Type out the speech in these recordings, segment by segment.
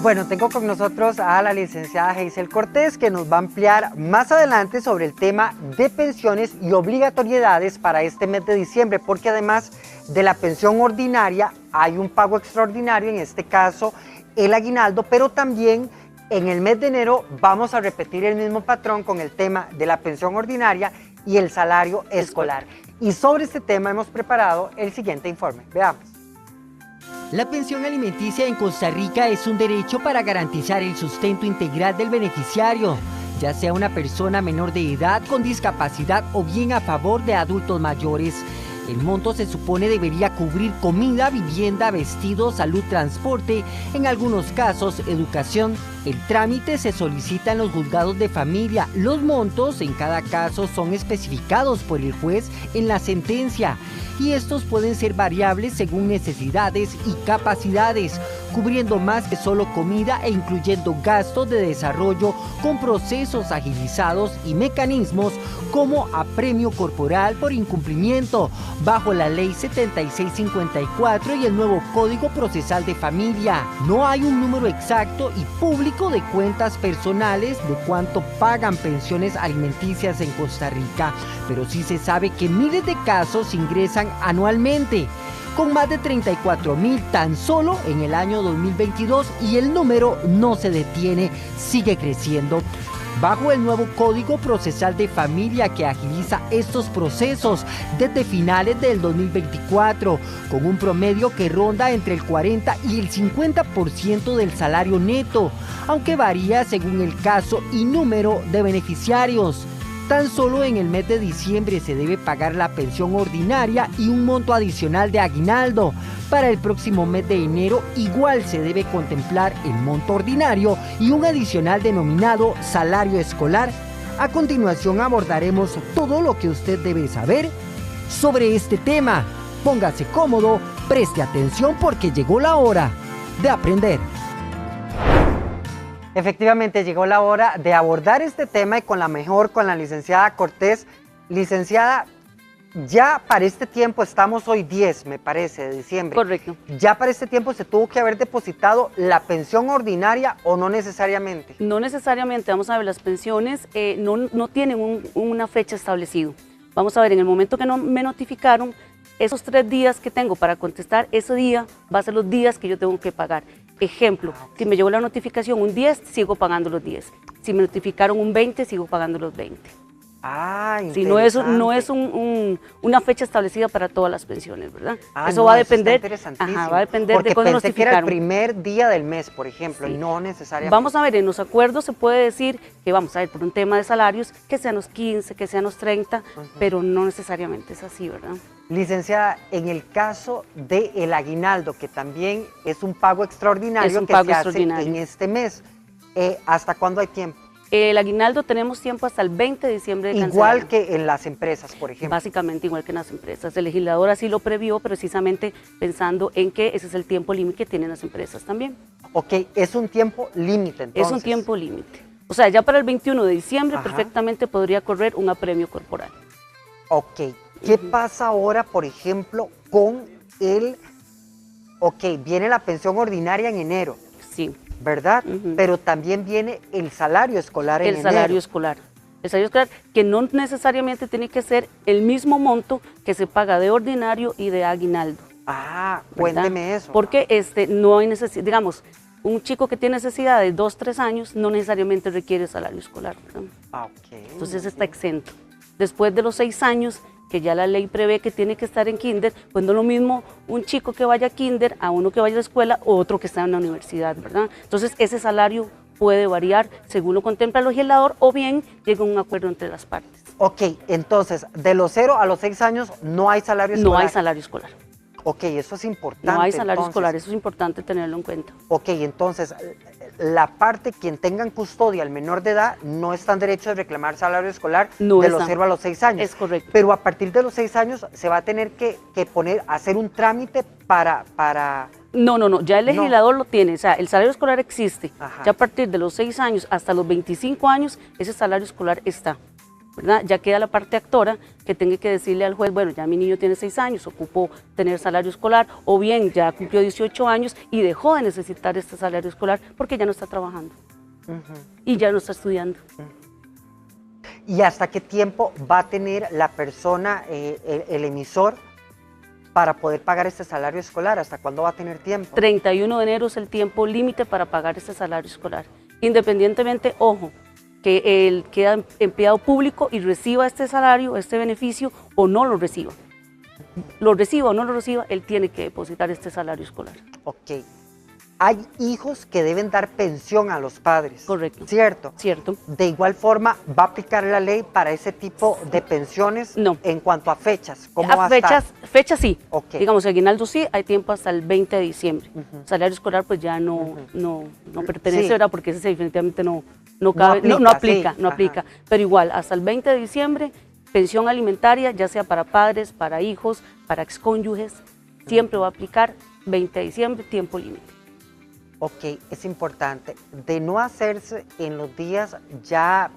Bueno, tengo con nosotros a la licenciada Hazel Cortés, que nos va a ampliar más adelante sobre el tema de pensiones y obligatoriedades para este mes de diciembre, porque además de la pensión ordinaria hay un pago extraordinario, en este caso el aguinaldo, pero también en el mes de enero vamos a repetir el mismo patrón con el tema de la pensión ordinaria y el salario escolar. Y sobre este tema hemos preparado el siguiente informe. Veamos. La pensión alimenticia en Costa Rica es un derecho para garantizar el sustento integral del beneficiario, ya sea una persona menor de edad con discapacidad o bien a favor de adultos mayores. El monto se supone debería cubrir comida, vivienda, vestido, salud, transporte, en algunos casos educación. El trámite se solicita en los juzgados de familia. Los montos en cada caso son especificados por el juez en la sentencia y estos pueden ser variables según necesidades y capacidades, cubriendo más que solo comida e incluyendo gastos de desarrollo con procesos agilizados y mecanismos como apremio corporal por incumplimiento, bajo la Ley 7654 y el nuevo Código Procesal de Familia. No hay un número exacto y público de cuentas personales de cuánto pagan pensiones alimenticias en Costa Rica, pero sí se sabe que miles de casos ingresan anualmente, con más de 34,000 tan solo en el año 2022, y el número no se detiene, sigue creciendo. Bajo el nuevo Código Procesal de Familia que agiliza estos procesos desde finales del 2024, con un promedio que ronda entre el 40 y el 50% del salario neto, aunque varía según el caso y número de beneficiarios. Tan solo en el mes de diciembre se debe pagar la pensión ordinaria y un monto adicional de aguinaldo. Para el próximo mes de enero igual se debe contemplar el monto ordinario y un adicional denominado salario escolar. A continuación abordaremos todo lo que usted debe saber sobre este tema. Póngase cómodo, preste atención porque llegó la hora de aprender. Efectivamente, llegó la hora de abordar este tema y con la licenciada Cortés. Licenciada, ya para este tiempo, estamos hoy 10, me parece, de diciembre. Correcto. ¿Ya para este tiempo se tuvo que haber depositado la pensión ordinaria o no necesariamente? No necesariamente, vamos a ver, las pensiones no tienen una fecha establecida. Vamos a ver, en el momento que no me notificaron, esos 3 días que tengo para contestar, ese día va a ser los días que yo tengo que pagar. Ejemplo, si me llegó la notificación un 10, sigo pagando los 10. Si me notificaron un 20, sigo pagando los 20. Ah, si no es una fecha establecida para todas las pensiones, ¿verdad? Eso va a depender, va a depender porque de cuándo pensé que era el notificaron. primer día del mes, por ejemplo, Sí. y no necesariamente. Vamos a ver, en los acuerdos se puede decir que vamos a ver por un tema de salarios, que sean los 15, que sean los 30, pero no necesariamente es así, ¿verdad? Licenciada, en el caso del aguinaldo, que también es un pago extraordinario Es un que pago se hace extraordinario. en este mes, ¿hasta cuándo hay tiempo? El aguinaldo tenemos tiempo hasta el 20 de diciembre de Igual cancelarlo. que en las empresas, por ejemplo. Básicamente igual que en las empresas. El legislador así lo previó precisamente pensando en que ese es el tiempo límite que tienen las empresas también. Ok, es un tiempo límite entonces. Es un tiempo límite. O sea, ya para el 21 de diciembre Ajá. perfectamente podría correr un apremio corporal. Ok, ¿qué pasa ahora, por ejemplo, con viene la pensión ordinaria en enero, Sí. ¿verdad? Pero también viene el salario escolar en El enero. salario escolar. El salario escolar, que no necesariamente tiene que ser el mismo monto que se paga de ordinario y de aguinaldo. Ah, ¿verdad? cuénteme eso. Porque no hay necesidad, digamos, un chico que tiene necesidad de 2, 3 años no necesariamente requiere salario escolar, ¿verdad? Ah, ok. Entonces está exento. Después de los 6 años, que ya la ley prevé que tiene que estar en kinder, pues no es lo mismo un chico que vaya a kinder a uno que vaya a la escuela o otro que está en la universidad, ¿verdad? Entonces ese salario puede variar según lo contempla el legislador o bien llega a un acuerdo entre las partes. Ok, entonces, de los 0 a los 6 años no hay salario escolar. No hay salario escolar. Ok, eso es importante. No hay salario entonces. escolar, eso es importante tenerlo en cuenta. Ok, entonces, la parte, quien tenga en custodia al menor de edad, no está en derecho de reclamar salario escolar No de los está. 0 a los 6 años. Es correcto. Pero a partir de los 6 años se va a tener que hacer un trámite para... No, ya el legislador lo tiene, o sea, el salario escolar existe. Ajá. Ya a partir de los 6 años hasta los 25 años, ese salario escolar está. ¿verdad? Ya queda la parte actora que tenga que decirle al juez, bueno, ya mi niño tiene 6 años, ocupó tener salario escolar, o bien ya cumplió 18 años y dejó de necesitar este salario escolar porque ya no está trabajando y ya no está estudiando. ¿Y hasta qué tiempo va a tener la persona, el emisor, para poder pagar este salario escolar? ¿Hasta cuándo va a tener tiempo? 31 de enero es el tiempo límite para pagar este salario escolar. Independientemente, ojo, que él queda empleado público y reciba este salario, este beneficio, o no lo reciba. Lo reciba o no lo reciba, él tiene que depositar este salario escolar. Ok. Hay hijos que deben dar pensión a los padres. Correcto. ¿Cierto? Cierto. De igual forma, ¿va a aplicar la ley para ese tipo de pensiones? No. En cuanto a fechas, ¿cómo va a estar? Fechas sí. Okay. Digamos, aguinaldo sí, hay tiempo hasta el 20 de diciembre. Salario escolar pues ya no pertenece, Sí. ¿verdad? Porque ese definitivamente no cabe, no aplica. Ajá. Pero igual, hasta el 20 de diciembre, pensión alimentaria, ya sea para padres, para hijos, para excónyuges, siempre va a aplicar 20 de diciembre, tiempo límite. Ok, es importante de no hacerse en los días ya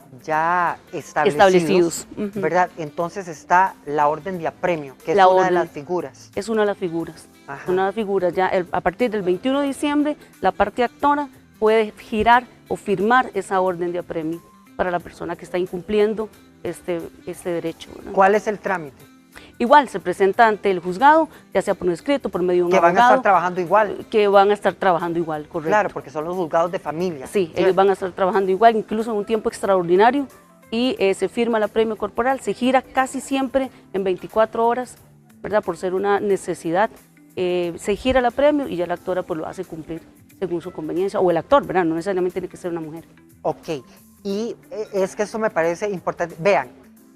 establecidos, ¿verdad? Entonces está la orden de apremio, que es una de las figuras. Es una de las figuras. Ajá. Una de las figuras. Ya a partir del 21 de diciembre, la parte actora puede girar o firmar esa orden de apremio para la persona que está incumpliendo este derecho, ¿verdad? ¿Cuál es el trámite? Igual se presenta ante el juzgado, ya sea por un escrito, por medio de un Que abogado. van a estar trabajando igual. Que van a estar trabajando igual, correcto. Claro, porque son los juzgados de familia. Sí, ¿cierto? ellos van a estar trabajando igual, incluso en un tiempo extraordinario, y se firma el apremio corporal, se gira casi siempre en 24 horas, ¿verdad? Por ser una necesidad, se gira el apremio y ya la actora pues lo hace cumplir según su conveniencia, o el actor, ¿verdad? No necesariamente tiene que ser una mujer. Ok, y es que eso me parece importante. Vean,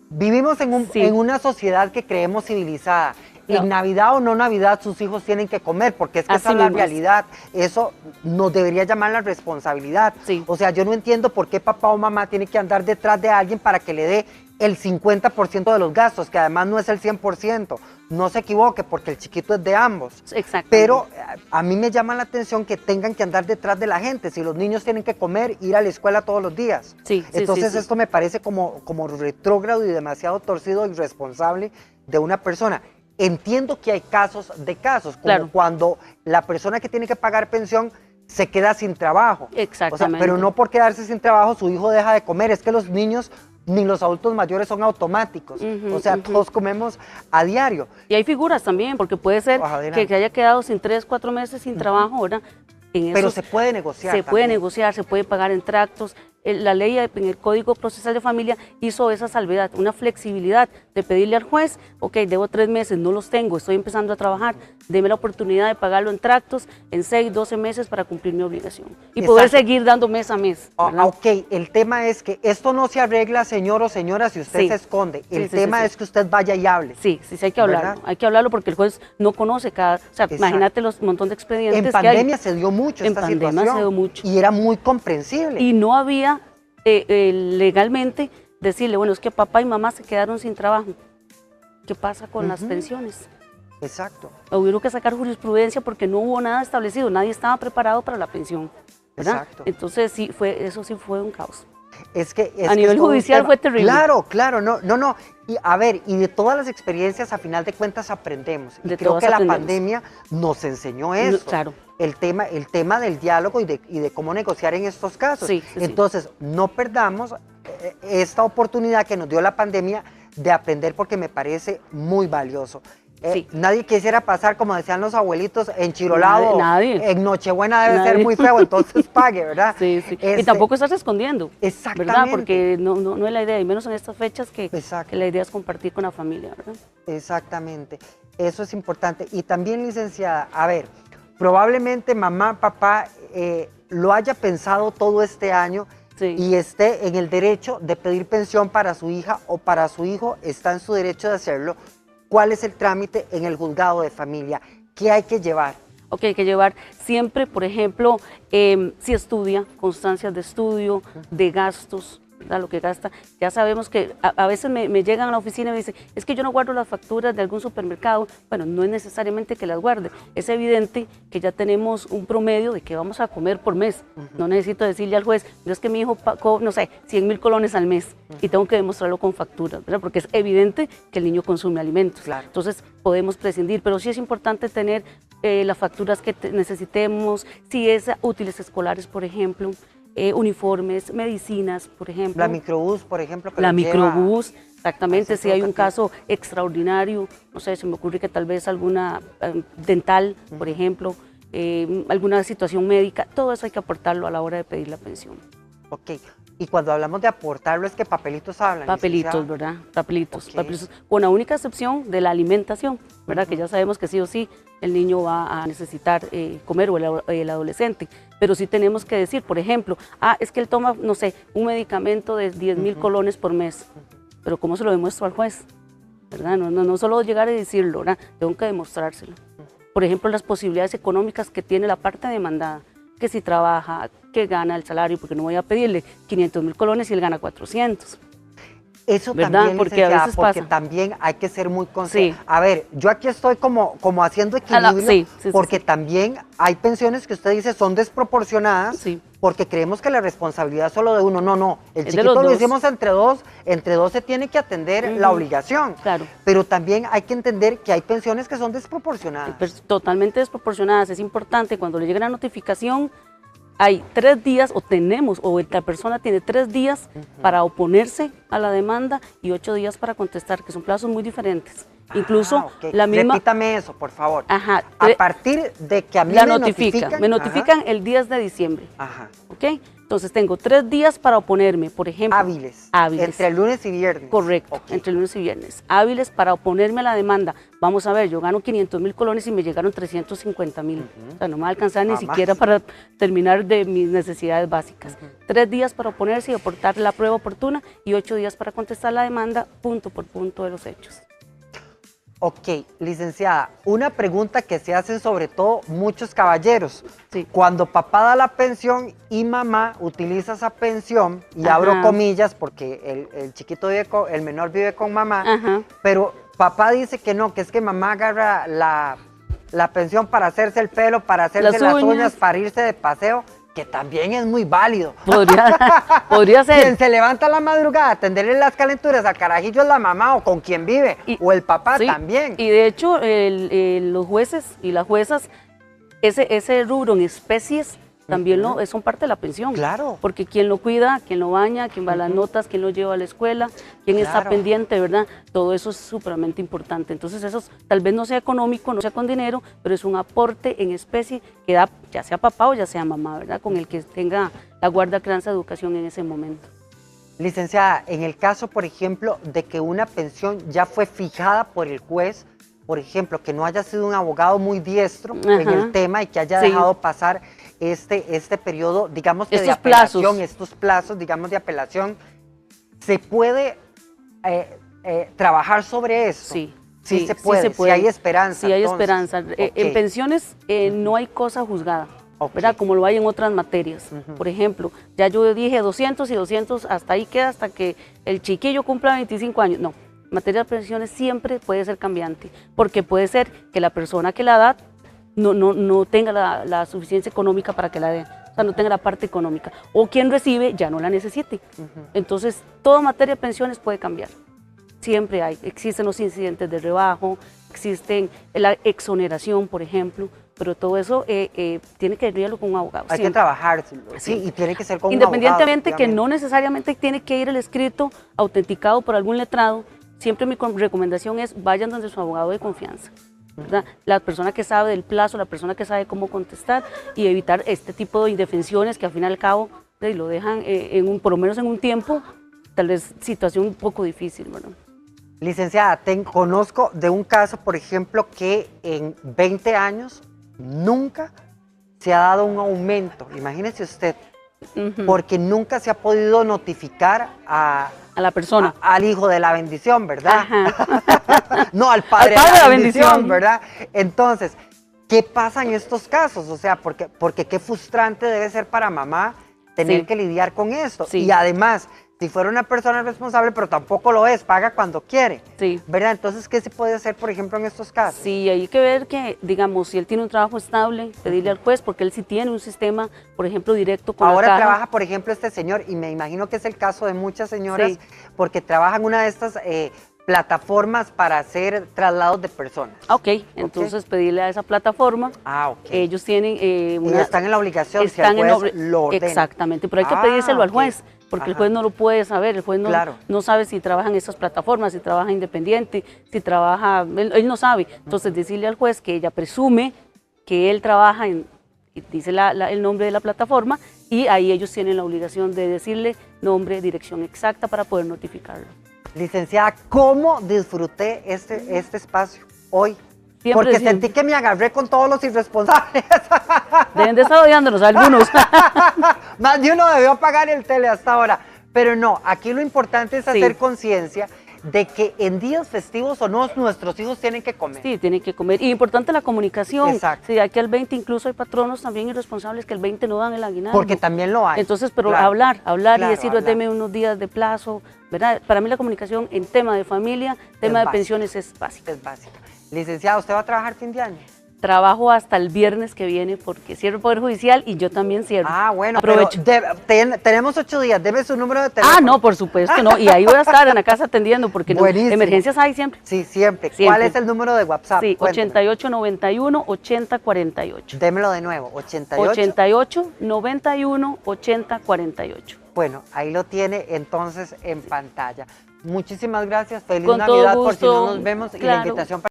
vivimos en una sociedad que creemos civilizada. No. En Navidad o no Navidad sus hijos tienen que comer, porque es que Así esa es la mismo es. realidad. Eso nos debería llamar la responsabilidad. Sí. O sea, yo no entiendo por qué papá o mamá tiene que andar detrás de alguien para que le dé el 50% de los gastos, que además no es el 100%. No se equivoque, porque el chiquito es de ambos. Exactamente. Pero a mí me llama la atención que tengan que andar detrás de la gente. Si los niños tienen que comer, ir a la escuela todos los días. Sí, Entonces sí. esto me parece como retrógrado y demasiado torcido y irresponsable de una persona. Entiendo que hay casos de casos, como Claro. cuando la persona que tiene que pagar pensión se queda sin trabajo. Exactamente. O sea, pero no por quedarse sin trabajo su hijo deja de comer. Es que los niños ni los adultos mayores son automáticos. O sea, todos comemos a diario. Y hay figuras también, porque puede ser Adelante. que haya quedado sin 3, 4 meses sin trabajo, ¿verdad? Pero se puede negociar. Se puede también. negociar, se puede pagar en tractos. La ley en el Código Procesal de Familia hizo esa salvedad, una flexibilidad de pedirle al juez, ok, debo 3 meses, no los tengo, estoy empezando a trabajar, deme la oportunidad de pagarlo en tractos en 6, 12 meses para cumplir mi obligación. Y poder Exacto. seguir dando mes a mes. ¿verdad? Ok, el tema es que esto no se arregla, señor o señora, si usted Sí. se esconde. El Sí, tema sí. es que usted vaya y hable. Sí, hay que hablarlo. ¿Verdad? Hay que hablarlo porque el juez no conoce cada... O sea, Exacto. imagínate los montón de expedientes En que hay. pandemia se dio mucho En esta pandemia situación. se dio mucho. Y era muy comprensible. Y no había legalmente decirle, bueno, es que papá y mamá se quedaron sin trabajo. ¿Qué pasa con las pensiones? Exacto. Hubo que sacar jurisprudencia porque no hubo nada establecido, nadie estaba preparado para la pensión, ¿verdad? Exacto. Entonces eso sí fue un caos. Es que A nivel es todo un judicial tema. fue terrible. Claro, no. Y a ver, y de todas las experiencias, a final de cuentas aprendemos. Y De creo todas que la aprendemos. pandemia nos enseñó eso. Claro. El tema del diálogo y de cómo negociar en estos casos. Sí. Entonces, no perdamos esta oportunidad que nos dio la pandemia de aprender, porque me parece muy valioso. Sí. Nadie quisiera pasar, como decían los abuelitos, enchirolado. Nadie. En Nochebuena debe Nadie. ser muy feo, entonces pague, ¿verdad? Sí. Y tampoco estás escondiendo, Exactamente. ¿verdad? Porque no es la idea, y menos en estas fechas que Exacto. la idea es compartir con la familia, ¿verdad? Exactamente, eso es importante. Y también, licenciada, a ver, probablemente mamá, papá lo haya pensado todo este año. Sí. Y esté en el derecho de pedir pensión para su hija o para su hijo, está en su derecho de hacerlo. ¿Cuál es el trámite en el juzgado de familia? ¿Qué hay que llevar? Ok, hay que llevar siempre, por ejemplo, si estudia, constancias de estudio, de gastos, ¿verdad? Lo que gasta. Ya sabemos que a veces me llegan a la oficina y me dicen, es que yo no guardo las facturas de algún supermercado. Bueno, no es necesariamente que las guarde. Es evidente que ya tenemos un promedio de que vamos a comer por mes. No necesito decirle al juez, pero es que mi hijo pagó, no sé, 100.000 colones al mes y tengo que demostrarlo con facturas, ¿verdad? Porque es evidente que el niño consume alimentos. Claro. Entonces podemos prescindir, pero sí es importante tener las facturas que necesitemos, si es útiles escolares, por ejemplo, uniformes, medicinas, por ejemplo. La microbús, por ejemplo. Que la lo microbús, exactamente, si hay un aquí. caso extraordinario, no sé, se me ocurre que tal vez alguna dental, por ejemplo, alguna situación médica, todo eso hay que aportarlo a la hora de pedir la pensión. Ok, y cuando hablamos de aportarlo es que papelitos hablan. Papelitos, licenciada. ¿verdad? Papelitos, Ok. papelitos, con la única excepción de la alimentación, ¿verdad? Que ya sabemos que sí o sí el niño va a necesitar comer o el adolescente, pero sí tenemos que decir, por ejemplo, es que él toma, no sé, un medicamento de 10.000 colones por mes, pero ¿cómo se lo demuestro al juez? ¿Verdad? No solo llegar a decirlo, ¿verdad? Tengo que demostrárselo. Por ejemplo, las posibilidades económicas que tiene la parte demandada, que si trabaja, que gana el salario, porque no voy a pedirle 500.000 colones si él gana 400. Eso ¿verdad? también, Porque a licenciada, veces porque pasa. también hay que ser muy consciente. Sí. A ver, yo aquí estoy como haciendo equilibrio, sí, porque sí. también hay pensiones que usted dice son desproporcionadas, Sí. porque creemos que la responsabilidad es solo de uno. No, el Es de chiquito los lo dos. hicimos entre dos se tiene que atender la obligación. Claro. Pero también hay que entender que hay pensiones que son desproporcionadas. Totalmente desproporcionadas. Es importante cuando le llegue la notificación, hay 3 días o la persona tiene 3 días para oponerse a la demanda y 8 días para contestar, que son plazos muy diferentes. Incluso Ok. la misma... Repítame eso, por favor. Ajá, A partir de que a mí me notifican. notifican el 10 de diciembre. Ajá. ¿Ok? Entonces tengo 3 días para oponerme, por ejemplo. Hábiles. Hábiles. Entre el lunes y viernes. Correcto, Ok. entre lunes y viernes. Hábiles para oponerme a la demanda. Vamos a ver, yo gano 500.000 colones y me llegaron 350.000. O sea, no me va a alcanzar ni Jamás. siquiera para terminar de mis necesidades básicas. 3 días para oponerse y aportar la prueba oportuna y 8 días para contestar la demanda punto por punto de los hechos. Ok, licenciada, una pregunta que se hacen sobre todo muchos caballeros. Sí. Cuando papá da la pensión y mamá utiliza esa pensión, y Ajá. abro comillas porque el chiquito el menor vive con mamá, Ajá. pero papá dice que no, que es que mamá agarra la pensión para hacerse el pelo, para hacerse las uñas, para irse de paseo, que también es muy válido. Podría ser. Quien se levanta a la madrugada a atenderle las calenturas al carajillo es la mamá o con quien vive, o el papá Sí, también. Y de hecho, los jueces y las juezas, ese rubro en especies también son parte de la pensión. Claro. Porque quien lo cuida, quien lo baña, quien va a las notas, quien lo lleva a la escuela, quien está Claro. pendiente, ¿verdad? Todo eso es supremamente importante. Entonces eso tal vez no sea económico, no sea con dinero, pero es un aporte en especie que da ya sea papá o ya sea mamá, ¿verdad? Con el que tenga la guarda crianza educación en ese momento. Licenciada, en el caso, por ejemplo, de que una pensión ya fue fijada por el juez, por ejemplo, que no haya sido un abogado muy diestro en Ajá. el tema y que haya Sí. dejado pasar este periodo, digamos que de Estos apelación, plazos. estos plazos, digamos, de apelación, ¿se puede trabajar sobre eso? Sí. Sí se puede, sí hay esperanza. Sí hay entonces. esperanza. En Ok. pensiones no hay cosa juzgada, Ok. ¿verdad? Como lo hay en otras materias. Por ejemplo, ya yo dije 200 y 200, hasta ahí queda, hasta que el chiquillo cumpla 25 años. No, en materia de pensiones siempre puede ser cambiante, porque puede ser que la persona que la da no tenga la suficiencia económica para que la dé. O sea, no tenga la parte económica. O quien recibe ya no la necesite. Entonces, toda materia de pensiones puede cambiar. Siempre existen los incidentes de rebajo, existen la exoneración, por ejemplo, pero todo eso tiene que verlo con un abogado. Hay que siempre. trabajárselo, sí, y tiene que ser con un Independientemente abogado, que no necesariamente tiene que ir el escrito autenticado por algún letrado, siempre mi recomendación es vayan donde su abogado de confianza, ¿verdad? La persona que sabe del plazo, la persona que sabe cómo contestar y evitar este tipo de indefensiones que al fin y al cabo lo dejan por lo menos en un tiempo, tal vez situación un poco difícil, ¿verdad? Licenciada, conozco de un caso, por ejemplo, que en 20 años nunca se ha dado un aumento, imagínese usted, porque nunca se ha podido notificar a la persona. al hijo de la bendición, ¿verdad? Ajá. No, al padre, Al padre de la bendición, ¿verdad? Entonces, ¿qué pasa en estos casos? O sea, porque qué frustrante debe ser para mamá tener Sí. que lidiar con esto. Sí. Y además, Si fuera una persona responsable, pero tampoco lo es, paga cuando quiere. Sí. ¿Verdad? Entonces, ¿qué se puede hacer, por ejemplo, en estos casos? Sí, hay que ver que, digamos, si él tiene un trabajo estable, pedirle al juez, porque él sí tiene un sistema, por ejemplo, directo con Ahora la caja. trabaja, por ejemplo, este señor, y me imagino que es el caso de muchas señoras, Sí. porque trabajan en una de estas plataformas para hacer traslados de personas. Ok, entonces pedirle a esa plataforma. Ah, ok. Ellos tienen Y están en la obligación, si están el en juez lo ordena. Exactamente, pero hay que pedírselo al ok. juez, porque el Ajá. juez no lo puede saber, el juez no, Claro. no sabe si trabaja en esas plataformas, si trabaja independiente, si trabaja, él no sabe. Entonces decirle al juez que ella presume que él trabaja en, y dice el nombre de la plataforma, y ahí ellos tienen la obligación de decirle nombre, dirección exacta para poder notificarlo. Licenciada, ¿cómo disfruté este espacio hoy? Siempre, Porque siempre. sentí que me agarré con todos los irresponsables. Deben de estar odiándonos algunos. Más de uno debió apagar el tele hasta ahora. Pero no, aquí lo importante es hacer conciencia de que en días festivos o no, nuestros hijos tienen que comer. Sí, tienen que comer. Y importante la comunicación. Exacto. Sí, aquí al 20 incluso hay patronos también irresponsables que el 20 no dan el aguinaldo. Porque también lo hay. Entonces, pero Claro. hablar Claro, y decir, hablar. deme unos días de plazo, ¿verdad? Para mí la comunicación en tema de familia, tema de básica. pensiones es básica. Es básica. Licenciada, ¿usted va a trabajar fin de año? Trabajo hasta el viernes que viene porque cierro el Poder Judicial y yo también cierro. Ah, bueno, aprovecho. pero tenemos 8 días, deme su número de teléfono. Ah, no, por supuesto, no. Y ahí voy a estar en la casa atendiendo porque no, Buenísimo. emergencias hay siempre. Sí, siempre. Siempre. ¿Cuál es el número de WhatsApp? Sí, Cuénteme. 8891-8048. Démelo de nuevo, 88. 8891-8048. Bueno, ahí lo tiene entonces en pantalla. Muchísimas gracias, feliz Con todo Navidad por si no gusto, nos vemos y la claro. invitación para